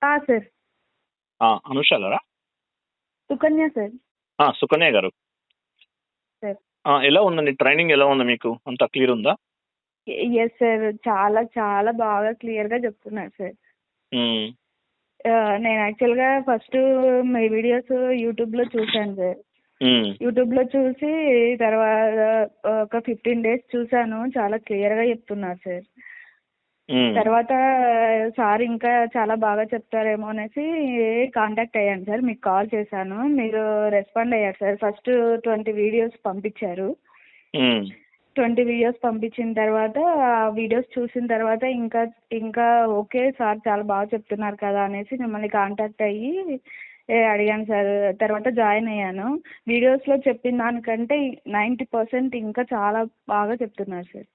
Sir. Anusha గారా? Sukanya sir. Sukanya గారు, sir. ఎలా ఉందండి ట్రైనింగ్? ఎలా ఉంది మీకు? అంతా క్లియర్ ఉందా? ఎస్ సార్, చాలా చాలా బాగా క్లియర్గా చెప్తున్నారు సార్. నేను యాక్చువల్గా ఫస్ట్ మీ వీడియోస్ యూట్యూబ్లో చూశాను సార్. యూట్యూబ్లో చూసి తర్వాత ఒక 15 days చూశాను. చాలా క్లియర్గా చెప్తున్నారు సార్. తర్వాత సార్ ఇంకా చాలా బాగా చెప్తారేమో అనేసి కాంటాక్ట్ అయ్యాను సార్. మీకు కాల్ చేశాను, మీరు రెస్పాండ్ అయ్యారు సార్. ఫస్ట్ 20 videos పంపించారు. 20 videos పంపించిన తర్వాత ఆ వీడియోస్ చూసిన తర్వాత ఇంకా ఇంకా ఓకే సార్ చాలా బాగా చెప్తున్నారు కదా అనేసి మిమ్మల్ని కాంటాక్ట్ అయ్యి అడిగాను సార్. తర్వాత జాయిన్ అయ్యాను. వీడియోస్లో చెప్పిన దానికంటే 90% ఇంకా చాలా బాగా చెప్తున్నారు సార్.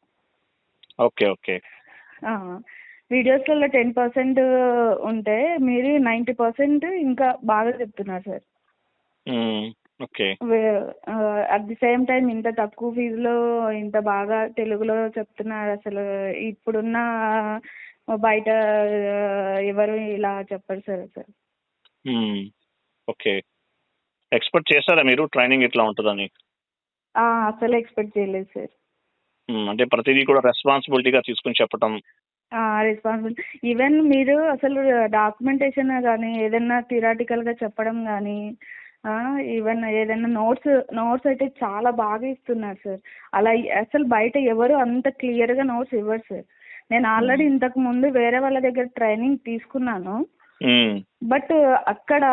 Okay okay. వీడియోస్లలో 10% ఉంటే మీరు 90% ఇంకా బాగా చెప్తున్నారు sir. Okay. At the same time ఇంత తక్కువ ఫీజులో ఇంత బాగా తెలుగులో చెప్తున్నారు. అసలు ఇప్పుడున్న బయట ఎవరు ఇలా చెప్పరు సార్. Sir okay. ఎక్స్పెక్ట్ చేశారా మీరు ట్రైనింగ్ ఇట్లా ఉంటుందని? అసలు ఎక్స్పెక్ట్ చేయలేదు సార్. అంటే ప్రతిదీ కూడా రెస్పాన్సిబిలిటీగా తీసుకుని చెప్పటం. రెస్పాన్సిబిలిటీ. ఈవెన్ మీరు అసలు డాక్యుమెంటేషన్ కానీ ఏదైనా థియరాటికల్గా చెప్పడం కానీ ఈవెన్ ఏదైనా నోట్స్ అయితే చాలా బాగా ఇస్తున్నారు సార్. అలా అసలు బయట ఎవరు అంత క్లియర్గా నోట్స్ ఇవ్వరు సార్. నేను ఆల్రెడీ ఇంతకు ముందు వేరే వాళ్ళ దగ్గర ట్రైనింగ్ తీసుకున్నాను. బట్ అక్కడ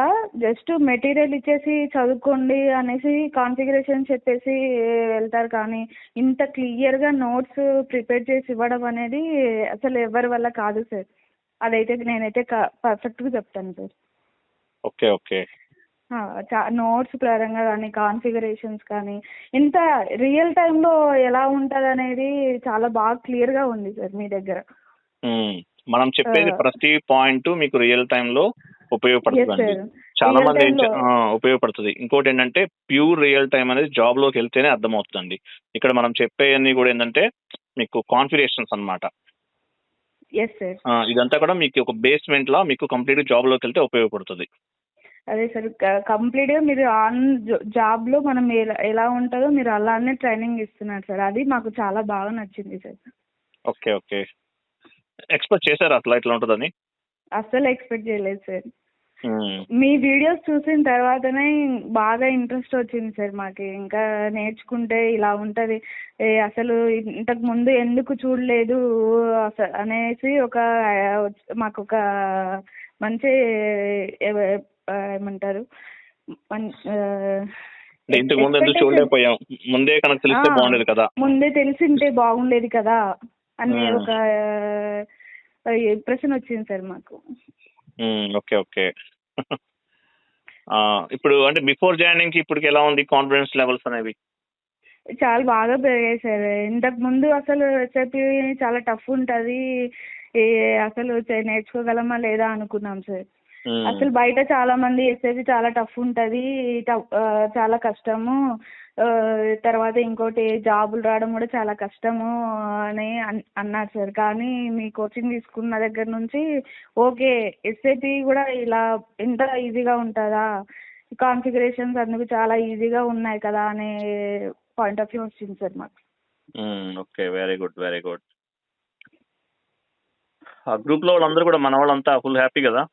జస్ట్ మెటీరియల్ ఇచ్చేసి చదువుకోండి అనేసి కాన్ఫిగరేషన్ చెప్పేసి వెళ్తారు. కానీ ఇంత క్లియర్గా నోట్స్ ప్రిపేర్ చేసి ఇవ్వడం అనేది అసలు ఎవరి వల్ల కాదు సార్. అదైతే నేనైతే పర్ఫెక్ట్గా చెప్తాను సార్. Okay okay. నోట్స్ పరంగా కానీ కాన్ఫిగరేషన్స్ కానీ ఇంత రియల్ టైంలో ఎలా ఉంటుంది అనేది చాలా బాగా క్లియర్గా ఉంది సార్ మీ దగ్గర. మనం చెప్పేది ప్రతి పాయింట్ మీకు రియల్ టైంలో ఉపయోగపడుతుంది. చాలా మంది ఉపయోగపడుతుంది. ఇంకోటి ఏంటంటే ప్యూర్ రియల్ టైం అనేది జాబ్ లోకి వెళ్తేనే అర్థమవుతుందండి. ఇక్కడ మనం చెప్పేవన్నీ కూడా ఏంటంటే మీకు కాన్ఫిగరేషన్స్ అన్నమాట. ఇదంతా కూడా మీకు ఒక బేస్మెంట్ లా మీకు కంప్లీట్ జాబ్ లోకి వెళ్తే ఉపయోగపడుతుంది. అదే సార్, కంప్లీట్గా మీరు ఆన్ జాబ్లో మనం ఎలా ఉంటుందో మీరు అలానే ట్రైనింగ్ ఇస్తున్నారు సార్. అది మాకు చాలా బాగా నచ్చింది సార్. Okay okay. ఎక్స్పెక్ట్ చేశారు అట్లా ఇట్లా ఉంటుందని? అస్సలు ఎక్స్పెక్ట్ చేయలేదు సార్. మీ వీడియోస్ చూసిన తర్వాతనే బాగా ఇంట్రెస్ట్ వచ్చింది సార్ మాకు. ఇంకా నేర్చుకుంటే ఇలా ఉంటుంది, అసలు ఇంతకు ముందు ఎందుకు చూడలేదు అనేసి మాకు ఒక మంచి ఏమంటారు ముందే తెలిసింటే బాగుండేది కదా అనే ఒక ఇంప్రెషన్ వచ్చింది సార్ మాకు. Okay okay. ఇప్పుడు అంటే బిఫోర్ జాయినింగ్ కి ఇప్పటికి ఎలా ఉంది కాన్ఫిడెన్స్ లెవెల్స్ అనేవి? చాలా బాగా పెరిగాయి సార్. ఇంతకు ముందు అసలు ఎస్ఐపి చాలా టఫ్ ఉంటుంది, అసలు నేర్చుకోగలమా లేదా అనుకున్నాం సార్. అసలు బయట చాలా మంది ఎస్ఐపి చాలా టఫ్ ఉంటుంది, చాలా కష్టము, తర్వాత ఇంకోటి జాబులు రావడం కూడా చాలా కష్టము అని అన్నారు సార్. కానీ మీ కోచింగ్ తీసుకున్న దగ్గర నుంచి ఓకే ఎస్ఐపి కూడా ఇలా ఇంత ఈజీగా ఉంటుందా, కాన్ఫిగరేషన్స్ అందుకు చాలా ఈజీగా ఉన్నాయి కదా అనే పాయింట్ ఆఫ్ వ్యూ వచ్చింది సార్ మాకు. Okay, very good very good. ఆ గ్రూప్ లో వాళ్ళందరూ కూడా మన వాళ్ళంతా ఫుల్ హ్యాపీ కదా?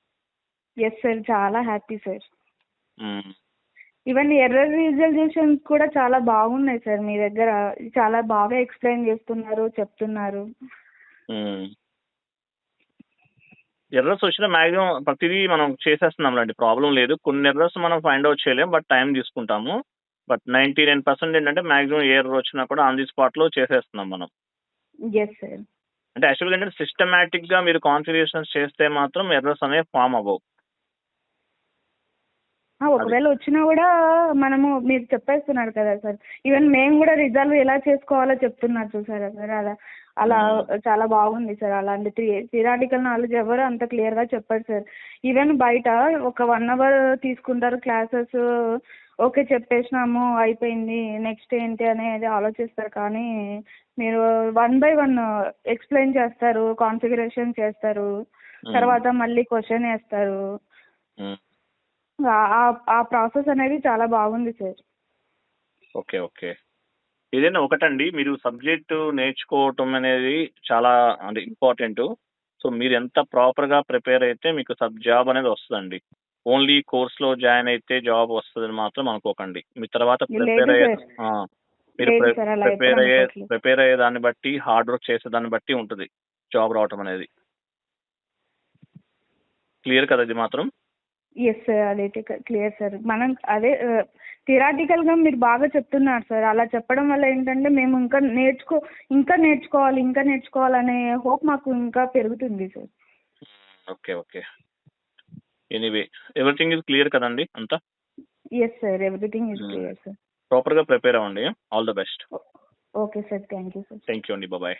ఎస్ సార్, చాలా happy sir. Even error resolutions కూడా చాలా బాగున్నాయి సార్ మీ దగ్గర. చాలా బాగా ఎక్స్ప్లెయిన్ చేస్తున్నారు, చెప్తున్నారు. ఎర్రర్స్ వచ్చినా మ్యాక్సిమం ప్రతిదీ మనం చేసేస్తున్నాం లాంటి ప్రాబ్లం లేదు. కొన్ని ఎర్రర్స్ మనం ఫైండ్ అవుట్ చేయలేం, బట్ టైం తీసుకుంటాము. బట్ 99% ఏంటంటే మ్యాక్సిమం ఏ ఎర్రర్ వచ్చినా కూడా ఆన్ ది స్పాట్లో చేసేస్తున్నాం మనం. Yes sir. అంటే యాక్చువల్గా ఏంటంటే సిస్టమేటిక్గా మీరు కాన్ఫిగరేషన్స్ చేస్తే మాత్రం ఎర్రర్స్ అనేవి ఫామ్ అవ్వవు. ఒకవేళ వచ్చినా కూడా మనము మీరు చెప్పేస్తున్నారు కదా సార్. ఈవెన్ మేము కూడా రిజల్వ్ ఎలా చేసుకోవాలో చెప్తున్నారు చూసారా సార్. అలా చాలా బాగుంది సార్. అలాంటి థియరాటికల్ నాలెడ్జ్ ఎవరు అంత క్లియర్గా చెప్పారు సార్. ఈవెన్ బయట ఒక 1 hour తీసుకుంటారు క్లాసెస్, ఓకే చెప్పేసినాము అయిపోయింది, నెక్స్ట్ ఏంటి అనేది ఆలోచిస్తారు. కానీ మీరు 1 by 1 ఎక్స్ప్లెయిన్ చేస్తారు, కాన్ఫిగరేషన్ చేస్తారు. తర్వాత మళ్ళీ క్వశ్చన్ వేస్తారు. ఆ ప్రాసెస్ అనేది చాలా బాగుంది సార్. Okay okay. ఏదైనా ఒకటండి, మీరు సబ్జెక్టు నేర్చుకోవటం అనేది చాలా అంటే ఇంపార్టెంట్. సో మీరు ఎంత ప్రాపర్గా ప్రిపేర్ అయితే మీకు జాబ్ అనేది వస్తుందండి. ఓన్లీ కోర్స్లో జాయిన్ అయితే జాబ్ వస్తుందని మాత్రం అనుకోకండి. మీ తర్వాత ప్రిపేర్ లేదు అయ్యే సార్, మీరు లేదు సార్, అలా ఎప్పుడు అనుకోవట్లేదు. ప్రిపేర్ అయ్యే దాన్ని బట్టి, హార్డ్ వర్క్ చేసే దాన్ని బట్టి ఉంటుంది జాబ్ రావటం అనేది. క్లియర్ కదా ఇది మాత్రం? ఎస్ సార్, అదైతే క్లియర్ సార్. మనం అదే థియరాటికల్గా మీరు బాగా చెప్తున్నారు సార్. అలా చెప్పడం వల్ల ఏంటంటే మేము ఇంకా నేర్చుకోవాలనే హోప్ మాకు ఇంకా పెరుగుతుంది sir. Okay okay. Anyway, everything is clear కదండి అంతా? Yes sir, everything is clear sir. ప్రాపర్గా ప్రిపేర్ అవ్వండి. All the best. Okay sir, thank you sir. Thank you అండి, బాయ్.